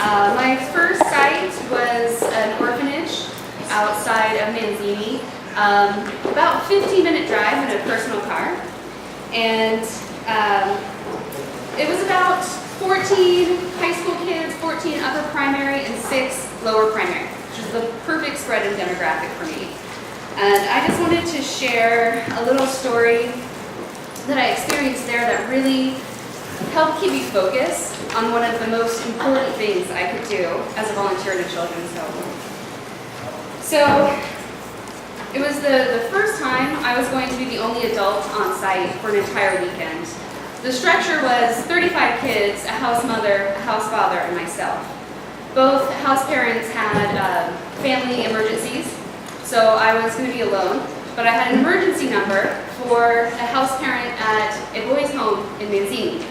My first site was an orphanage outside of Manzini, about 15-minute drive in a personal car, and it was about 14 high school kids, 14 upper primary, and 6 lower primary, which is the perfect spread in demographic for me. And I just wanted to share a little story that I experienced there that really helped keep me focused on one of the most important things I could do as a volunteer in a children's home. So it was the first time I was going to be the only adult on site for an entire weekend. The structure was 35 kids, a house mother, a house father, and myself. Both house parents had family emergencies, so I was going to be alone, but I had an emergency number for a house parent at a boys' home in Manzini.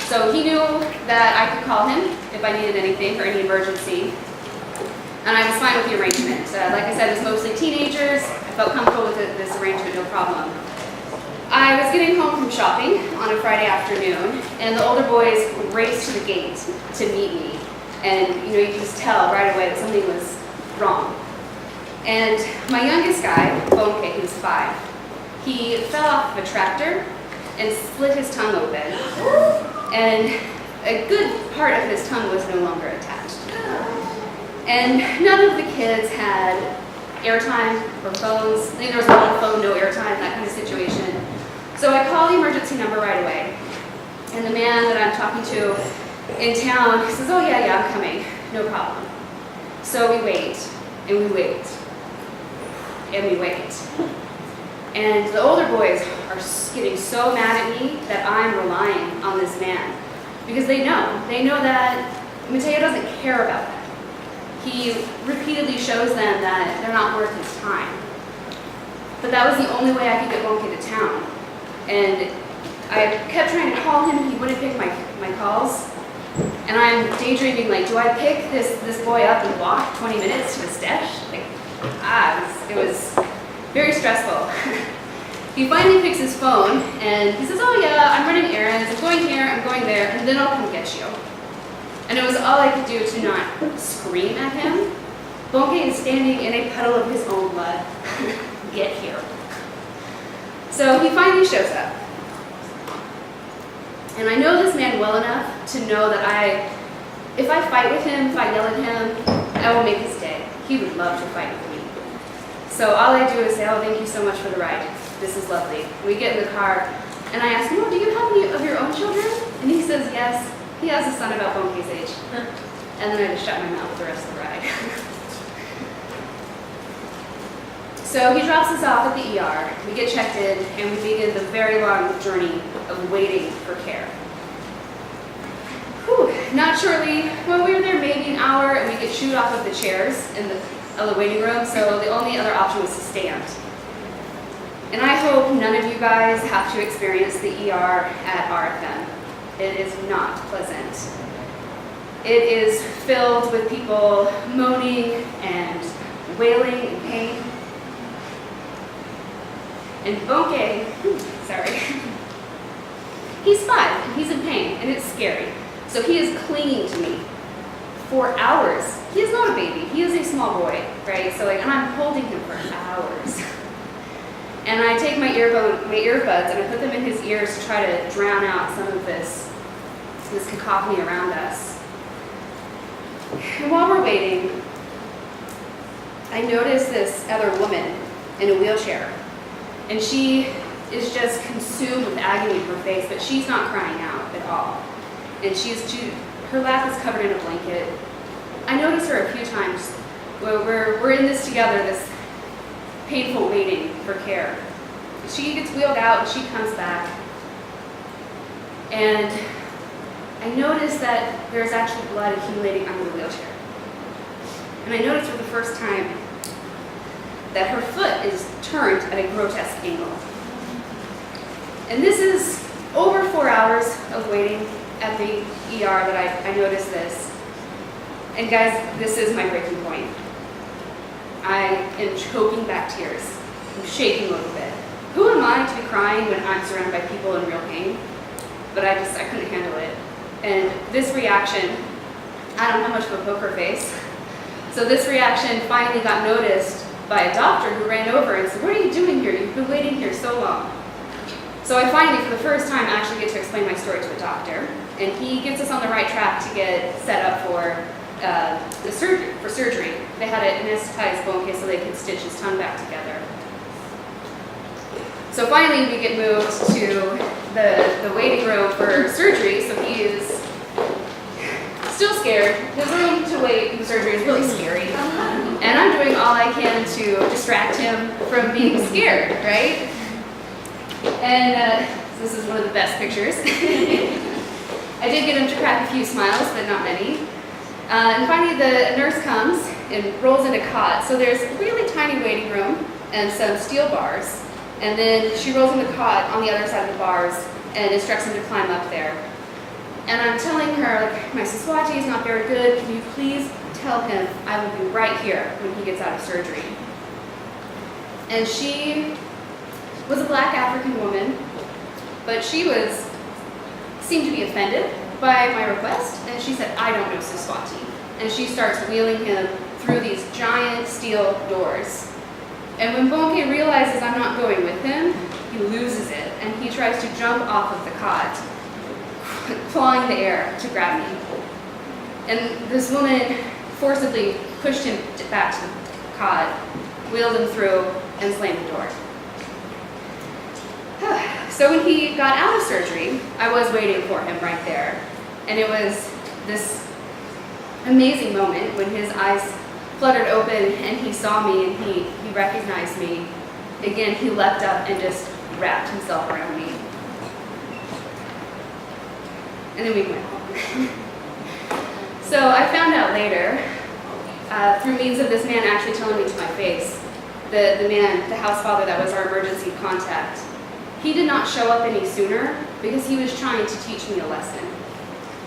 So he knew that I could call him if I needed anything or any emergency, and I was fine with the arrangement. Like I said, it was mostly teenagers. I felt comfortable with this arrangement, no problem. I was getting home from shopping on a Friday afternoon, and the older boys raced to the gate to meet me. And you could just tell right away that something was wrong. And my youngest guy, Bonke, he was 5, he fell off of a tractor and split his tongue open. And a good part of his tongue was no longer attached. And none of the kids had airtime or phones. I think there was one phone, no airtime, that kind of situation. So I call the emergency number right away. And the man that I'm talking to in town, he says, "Oh yeah, I'm coming, no problem." So we wait, and we wait, and we wait. And the older boys are getting so mad at me that I'm relying on this man. Because they know that Mateo doesn't care about them. He repeatedly shows them that they're not worth his time. But that was the only way I could get Bonke to town. And I kept trying to call him, he wouldn't pick my calls. And I'm daydreaming, like, do I pick this boy up and walk 20 minutes to his stash? It was very stressful. He finally picks his phone, and he says, "Oh yeah, I'm running errands, I'm going here, I'm going there, and then I'll come get you." And it was all I could do to not scream at him. Bonke is standing in a puddle of his own blood. Get here. So he finally shows up. And I know this man well enough to know that if I fight with him, if I yell at him, I will make his day. He would love to fight with me. So all I do is say, "Oh, thank you so much for the ride. This is lovely." We get in the car, and I ask him, "Oh, do you have any of your own children?" And he says, "Yes, he has a son about Bonke's age." And then I just shut my mouth the rest of the ride. So he drops us off at the ER. We get checked in, and we begin the very long journey of waiting for care. Not shortly, well, we were there maybe an hour, and we get shooed off of the chairs in the waiting room, so the only other option was to stand. And I hope none of you guys have to experience the ER at RFM. It is not pleasant. It is filled with people moaning and wailing in pain. And Bonke, sorry, he's 5 and he's in pain, and it's scary. So he is clinging to me for hours. He is not a baby, he is a small boy, right? So and I'm holding him for hours. And I take my earbuds and I put them in his ears to try to drown out some of this cacophony around us. And while we're waiting, I notice this other woman in a wheelchair. And she is just consumed with agony in her face, but she's not crying out at all. And her lap is covered in a blanket. I notice her a few times. We're in this together, this painful waiting for care. She gets wheeled out and she comes back. And I notice that there's actually blood accumulating under the wheelchair. And I notice for the first time that her foot is turned at a grotesque angle. And this is over 4 hours of waiting at the ER that I noticed this. And guys, this is my breaking point. I am choking back tears. I'm shaking a little bit. Who am I to be crying when I'm surrounded by people in real pain? But I couldn't handle it. And this reaction I don't have much of a poker face. So this reaction finally got noticed by a doctor who ran over and said, "What are you doing here? You've been waiting here so long." So I finally, for the first time, actually get to explain my story to a doctor, and he gets us on the right track to get set up for surgery. They had to anesthetize bone case so they could stitch his tongue back together. So finally, we get moved to the waiting room for surgery. So he is still scared. His room to wait for surgery is really scary, and I'm doing all I can to distract him from being scared, right? And this is one of the best pictures. I did get him to crack a few smiles, but not many. And finally, the nurse comes and rolls in a cot. So there's a really tiny waiting room and some steel bars. And then she rolls in the cot on the other side of the bars and instructs him to climb up there. And I'm telling her, like, my Siswati is not very good. Can you please tell him I will be right here when he gets out of surgery? And she was a black African woman, but she seemed to be offended by my request, and she said, "I don't know Siswati." And she starts wheeling him through these giant steel doors. And when Bonke realizes I'm not going with him, he loses it, and he tries to jump off of the cot, clawing the air to grab me. And this woman forcibly pushed him back to the cot, wheeled him through, and slammed the door. So when he got out of surgery, I was waiting for him right there. And it was this amazing moment when his eyes fluttered open and he saw me and he recognized me. Again, he leapt up and just wrapped himself around me. And then we went home. So I found out later, through means of this man actually telling me to my face, the house father that was our emergency contact, he did not show up any sooner because he was trying to teach me a lesson.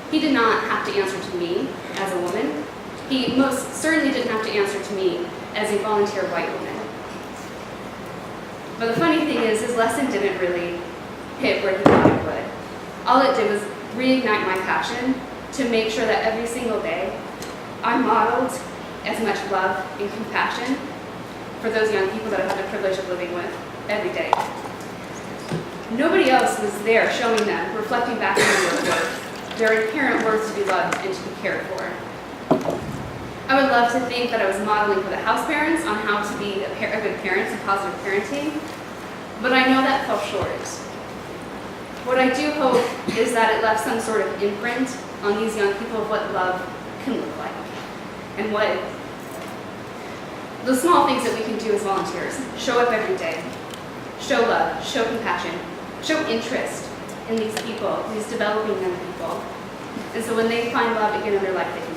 He did not have to answer to me as a woman. He most certainly didn't have to answer to me as a volunteer white woman. But the funny thing is, his lesson didn't really hit where he thought it would. All it did was reignite my passion to make sure that every single day I modeled as much love and compassion for those young people that I had the privilege of living with every day. Nobody else was there showing them, reflecting back on their worth, their inherent worth to be loved and to be cared for. I would love to think that I was modeling for the house parents on how to be a good parent and positive parenting, but I know that fell short. What I do hope is that it left some sort of imprint on these young people of what love can look like, and what the small things that we can do as volunteers. Show up every day, show love, show compassion, show interest in these people, these developing young people. And so when they find love again in their life, they can